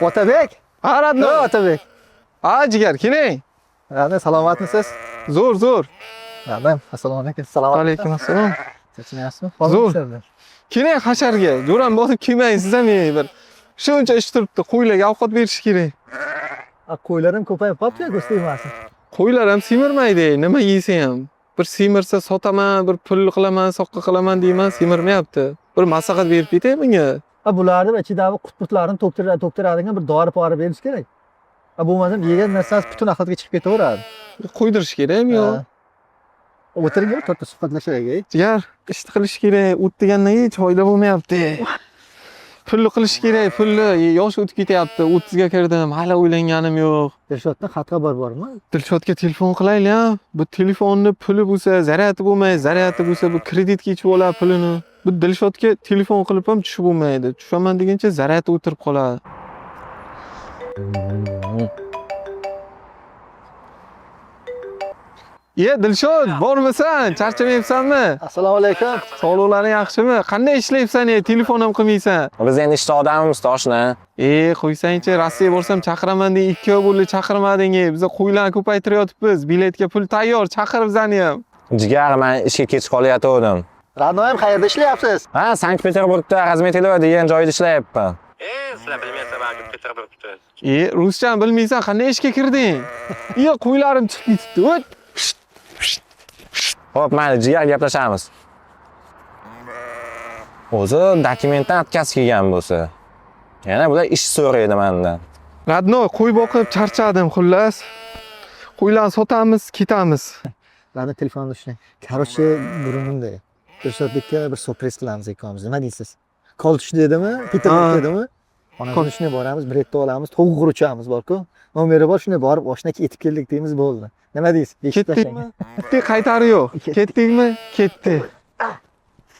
Otabek. Ha, Radno. Otabek. Ha, jigar, keling. Radno, salomatmisiz? Zo'r. Radno, assalomu alaykum. Assalomu Alaykum assalom. Siz Zo'r. Keling hasharga. Jo'ram bosib kelmang, siz ham bir shuncha ish turibdi. Qo'ylarga ovqat berish kerak. Qo'ylarim ko'payib qolibdi-ku, go'stingmasin. Qo'ylar ham semirmaydi. Nima yeysa ham. Bir semirsa sotaman, bir pul qilaman, soqqa qilaman deyman, semirmayapti. Bir maslahat berib ketay bunga. Bularni ichidagi qutbutlarni to'ktiradigan bir dori-pori berish kerak. Bo'lmasam yegan narsasi butun axlatga chiqib ketaveradi. Qo'ydirish kerakmi yo'q? O'tiring, to'rtta suhbatlashaylik. Jigar, ish qilish kerak. O't degandan hech foyda bo'lmayapti. Pulli qilish kerak, pulli. Yosh o'tib ketyapti. 30 ga kirdim, hali o'ylanganim yo'q. Dilshoddan xat xabar bormi? Dilshodga telefon qilaylik. Bu telefonni puli bo'lsa, zaryadi bo'lmay, zaryadi bo'lsa, bu kreditga ichib oladi pulini. Bu Dilshodga telefon qilib ham tushib bo'lmaydi. Tushaman deguncha zaryadi o'tirib qoladi. Dilshod, bormisan? Charchamayapsanmi? Assalomu alaykum. Sog'liqlaring yaxshimi? Qanday ishlayapsan? Telefon ham qilmaysan. Biz endi ishda odamimiz toshna. Qo'ysangchi, Rossiyaga borsam chaqiraman deb 2 oy bo'ldi chaqirmading. Biz qo'ylarni ko'paytiryapmiz. Biletga pul tayyor, chaqir bizani ham. Jigar, men ishga kech qolayotgandim. Radno ham qayerda ishlayapsiz? Ha, Sankt-Peterburgda Razmetelova degan joyda ishlayapman. Sizlar bilmaysiz, balki Peterburgda. Ruschani bilmaysan, qanday ishga kirding? Qo'ylarim chiqib ketibdi. O't. Xo'p, mayli, jigar gaplashamiz. O'zi dokumentdan atkaz kelgan bo'lsa. Yana bular ish so'raydi mendan. Radno, qo'y boqib charchadim, xullas. Qo'ylarni sotamiz, ketamiz. Radno telefonda ishlang. Короче, bunday. Dilshodbekka bir surpriz qilamiz ikkovimiz. Nima deysiz? Qol tush dedimi? Peterburg dedimi? Onamiz shunday boramiz, biletni olamiz, tovuq urchamiz bor-ku. Nomeri bor, shunday borib oshnaki yetib keldik deymiz bo'ldi. Nima deysiz? Ketdikmi? Qaytari yo'q. Ketdikmi? Ketdi.